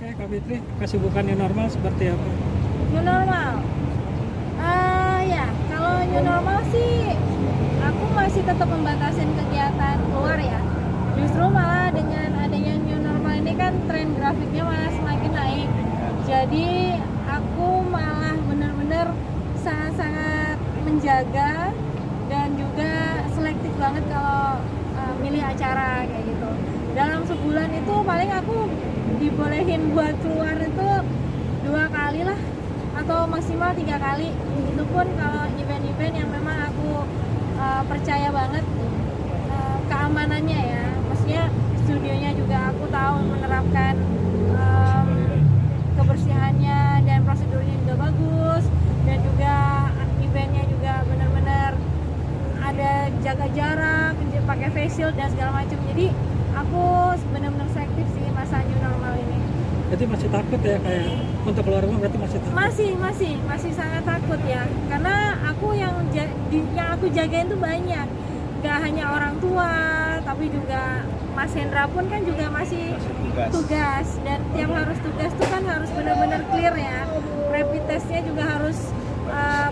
Oke, Kak Fitri, kesibukan new normal seperti apa? New normal. Ya, kalau new normal sih aku masih tetap membatasin kegiatan keluar ya. Justru malah dengan adanya new normal ini kan tren grafiknya malah semakin naik. Jadi aku malah benar-benar sangat-sangat menjaga dan juga selektif banget kalau milih acara kayak gitu. Dalam sebulan itu paling aku dibolehin buat keluar itu 2 kali lah atau maksimal 3 kali. Itu pun kalau event-event yang memang aku percaya banget keamanannya ya. Maksudnya studionya juga aku tahu menerapkan kebersihannya dan prosedurnya juga bagus, dan juga eventnya juga benar-benar ada jaga jarak, pakai face shield dan segala macam. Jadi aku benar-benar selektif sih masa new normal ini. Jadi masih takut ya, kayak untuk keluar rumah berarti masih takut? Masih sangat takut ya, karena aku yang aku jagain tuh banyak, gak hanya orang tua tapi juga Mas Hendra pun kan juga masih tugas, dan tiap harus tugas tuh kan harus benar-benar clear ya, rapid testnya juga harus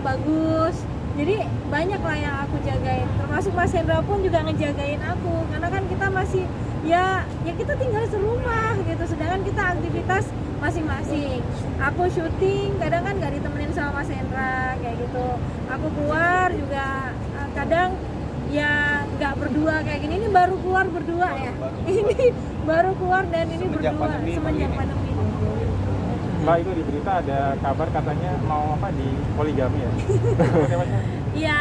bagus. Jadi banyak lah yang aku jagain, termasuk Mas Hendra pun juga ngejagain aku, karena kan kita masih ya kita tinggal serumah gitu, sedangkan kita aktivitas masing-masing. Aku syuting kadang kan gak ditemenin sama Mas Hendra kayak gitu, aku keluar juga kadang ya nggak berdua kayak gini. Ini baru keluar berdua ya, ini baru keluar dan ini berdua semenjak pandemi. Mbak, itu di berita ada kabar katanya mau apa di poligami ya? Iya,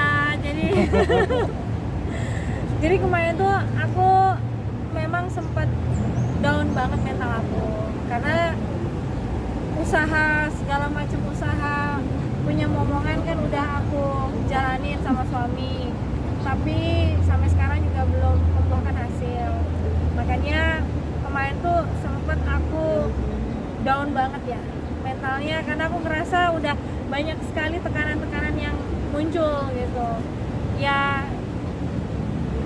jadi kemarin tuh aku memang sempat down banget mental aku, karena usaha segala macam usaha punya momongan kan udah aku jalanin sama suami, tapi sampai sekarang juga belum membuahkan hasil. Makanya kemarin tuh sempet aku down banget ya mentalnya, karena aku ngerasa udah banyak sekali tekanan-tekanan yang muncul gitu ya,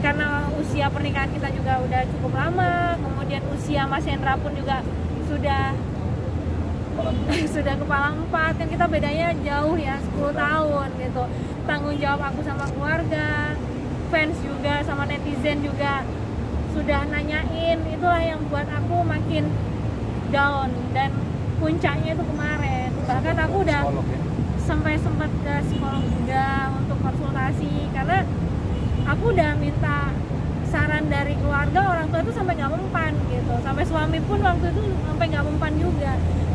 karena usia pernikahan kita juga udah cukup lama, kemudian usia Mas Hendra pun juga sudah kepala 4, kan kita bedanya jauh ya, 10 tahun gitu. Tanggung jawab aku sama keluarga, fans juga sama netizen juga sudah nanyain, itulah yang buat aku makin down. Dan puncaknya itu kemarin, bahkan aku udah sampai sempat ke psikolog juga untuk konsultasi, karena aku udah minta saran dari keluarga, orang tua itu sampai nggak mempan gitu, sampai suami pun waktu itu sampai nggak mempan juga.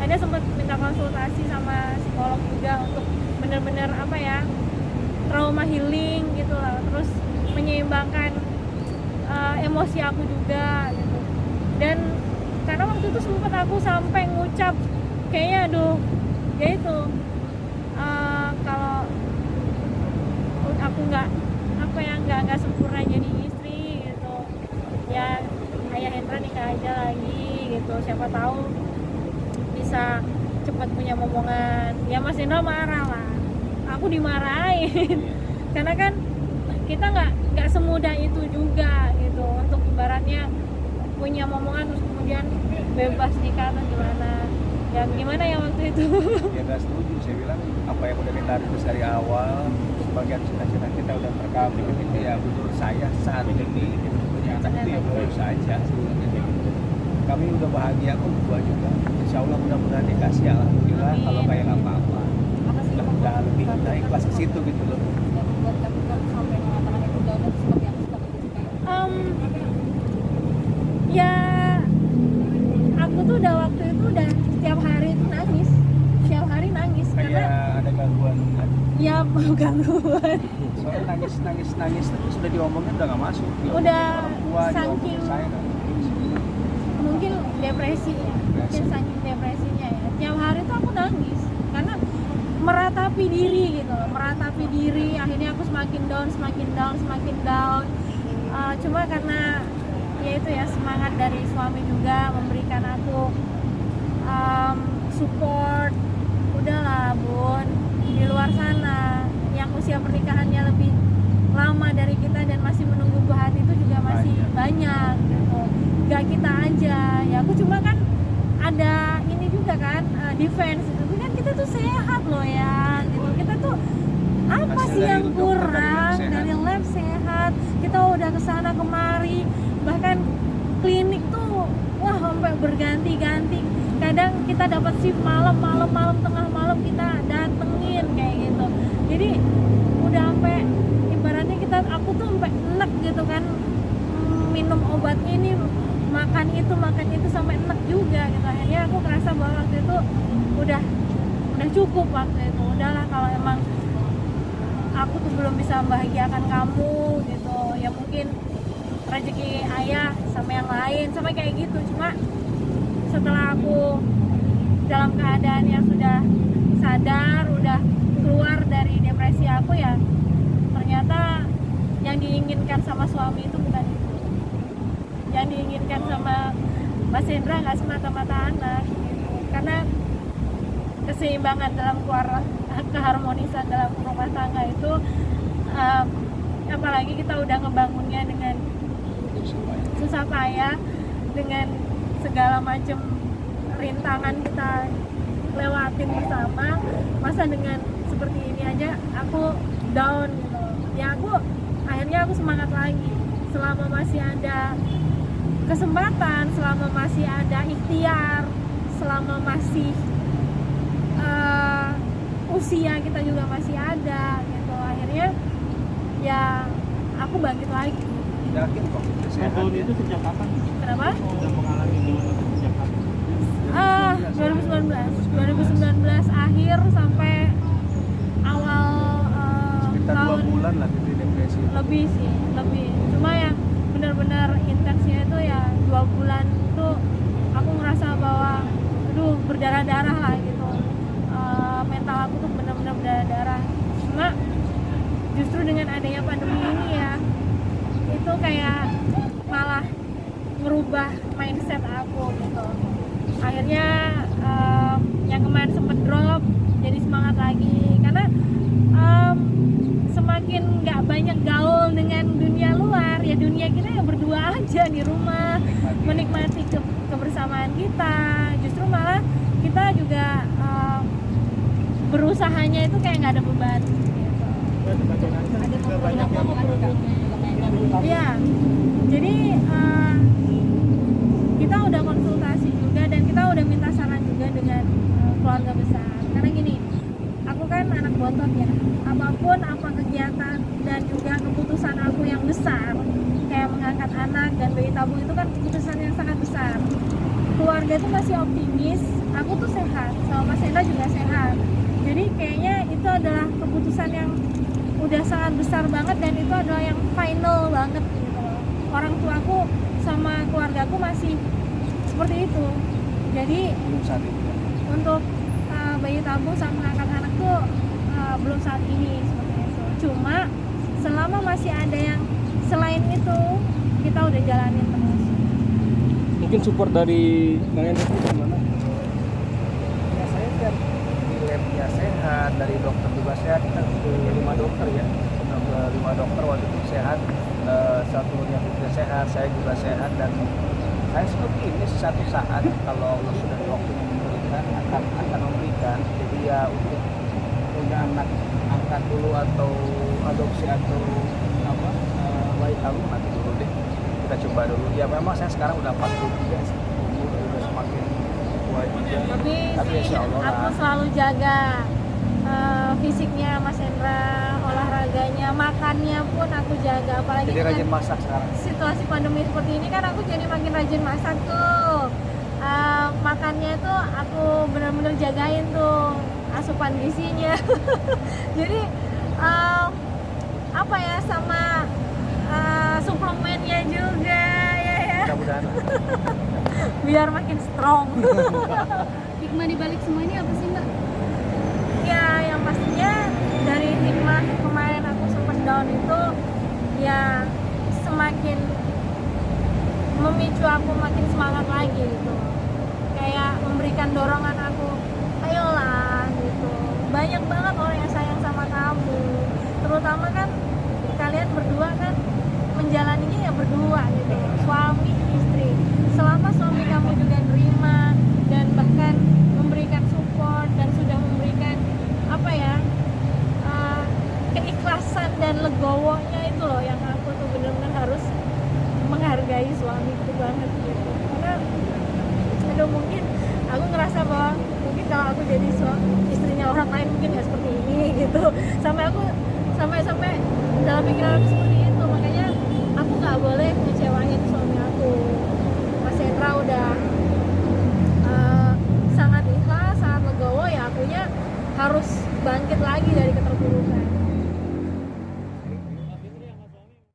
Dia sempat minta konsultasi sama psikolog juga untuk benar-benar apa ya, trauma healing gitu lah, terus menyeimbangkan emosi aku juga gitu. Dan karena waktu itu sempat aku sampai ngucap kayaknya aduh ya itu kalau aku nggak sempurna jadi istri gitu ya, ayah Hendra nikah aja lagi gitu, siapa tahu bisa cepat punya momongan. Ya Mas Hendra marah lah, aku dimarahin karena kan kita nggak semudah itu juga gitu untuk ibaratnya punya momongan terus kemudian bebas nikah atau gimana. Dan gimana ya waktu itu? Ya gak setuju, saya bilang apa yang udah kita harus dari awal, sebagian cita-cita kita udah terkabul gitu ya. Menurut saya saat ini kita punya anak itu ya bagus saja. Kami udah bahagia kok berdua juga. Insya Allah mudah-mudahan dikasih, alhamdulillah. Kalau kayak nggak apa-apa, udah lebih udah ikhlas ke situ gitu loh. Ya aku tuh udah waktu itu udah setiap hari itu nangis, setiap hari nangis karena ada gangguan kan? Ya gangguan. Soalnya nangis terus udah diomongin udah nggak masuk. Udah tua, saking mungkin depresi ya, mungkin saking depresinya ya. Tiap hari tuh aku nangis karena meratapi diri gitu loh, meratapi diri. Akhirnya aku semakin down. Cuma karena ya itu ya semangat dari suami juga memberikan aku support. Udahlah Bun, di luar sana yang usia pernikahannya lebih lama dari kita dan masih menunggu buah hati itu juga masih banyak gitu. Gak kita aja ya, aku cuma kan ada ini defense, tapi kan kita tuh sehat loh ya gitu. Kita tuh apa Hasil sih dari yang dokter, kurang dari dari lab sehat, kita udah kesana kemari, bahkan klinik tuh wah sampai berganti-ganti. Kadang kita dapat shift malam tengah malam kita datengin kayak gitu. Jadi udah sampai ibaratnya aku tuh sampai enek gitu kan, minum obat ini, makan itu sampai enek juga gitu. Akhirnya aku ngerasa bahwa waktu itu udah cukup waktu itu. Udahlah, kalau emang aku tuh belum bisa membahagiakan kamu gitu, ya mungkin rezeki ayah sama yang lain sama kayak gitu. Cuma setelah aku dalam keadaan yang sudah sadar, udah keluar dari depresi aku, ya ternyata yang diinginkan sama suami itu bukan itu. Yang diinginkan sama Mas Hendra nggak semata-mata anak gitu. Karena keseimbangan dalam keharmonisan dalam rumah tangga itu, apalagi kita udah ngebangunnya dengan susah payah, dengan segala macam rintangan kita lewatin bersama, masa dengan seperti ini aja aku down gitu. Ya akhirnya aku semangat lagi. Selama masih ada kesempatan, selama masih ada ikhtiar, selama masih usia kita juga masih ada gitu, akhirnya ya aku bangkit lagi. Yakin kok sehat Tahun ya? itu sejak kapan? Kenapa? Sudah mengalami dulu sejak kapan? 2019 akhir sampai awal Sekitar 2 tahun, bulan lah di depresi. lebih sih, lebih. Cuma yang benar-benar intensnya itu ya 2 bulan itu aku ngerasa bahwa aduh berdarah-darah lah gitu. Mental aku tuh benar-benar berdarah-darah. Cuma justru dengan adanya pandemi ini ya, itu kayak malah merubah mindset aku gitu. Akhirnya yang kemarin sempet drop jadi semangat lagi, karena semakin nggak banyak gaul dengan dunia luar, ya dunia kita ya berdua aja di rumah, menikmati kebersamaan kita. Justru malah kita juga berusahanya itu kayak nggak ada beban gitu. Ada juga banyak yang Iya, jadi kita udah konsultasi juga dan kita udah minta saran juga dengan keluarga besar. Karena gini, aku kan anak bontot ya. Apapun apa kegiatan dan juga keputusan aku yang besar, kayak mengangkat anak dan bayi tabung, itu kan keputusan yang sangat besar. Keluarga itu masih optimis, aku tuh sehat, sama Mas Hendra juga sehat. Jadi kayaknya itu adalah keputusan yang udah sangat besar banget dan itu adalah yang final banget gitu. Orang tuaku sama keluargaku masih seperti itu. Jadi Belum saat itu. untuk bayi tabung sama mengangkat anak tuh belum saat ini seperti itu. Cuma selama masih ada yang selain itu, kita udah jalanin terus. Mungkin support dari Bang Hendra itu gimana? Ya saya lihat di labnya sehat, dari dokter juga sehat. Kita punya 5 dokter ya, 5 dokter waktu itu sehat, satu yang juga sehat, saya juga sehat, dan saya seperti ini suatu saat kalau Allah sudah waktunya memberikan akan memberikan. Jadi ya untuk punya anak angkat dulu atau adopsi atau apa bayi tabung nanti dulu deh, kita coba dulu. Ya memang saya sekarang udah 43 sih, udah semakin tua juga. Tapi sih insya Allah aku lah. selalu jaga fisiknya Mas Hendra, olahraganya, makannya pun aku jaga. Apalagi Jadi dengan rajin masak sekarang. situasi pandemi seperti ini kan aku jadi makin rajin masak tuh. Makannya itu aku benar-benar jagain tuh asupan gizinya. Jadi apa ya, sama suplemennya juga ya. Mudah-mudahan. Biar makin strong. Hikmah di balik semua ini apa sih, Mbak? Ya yang pastinya dari hikmah kemarin aku sempat down itu ya semakin memicu aku makin semangat lagi gitu, kayak memberikan dorongan aku, ayolah gitu, banyak banget orang yang sayang sama kamu, terutama kan kalian berdua kan menjalaninya ya berdua gitu, suami istri. Selama suami kamu juga nerima dan bahkan memberikan support legowonya itu loh yang aku tuh bener-bener harus menghargai suamiku banget gitu. Karena aduh, mungkin aku ngerasa bahwa mungkin kalau aku jadi istrinya orang lain mungkin nggak seperti ini gitu. Sampai dalam pikiran aku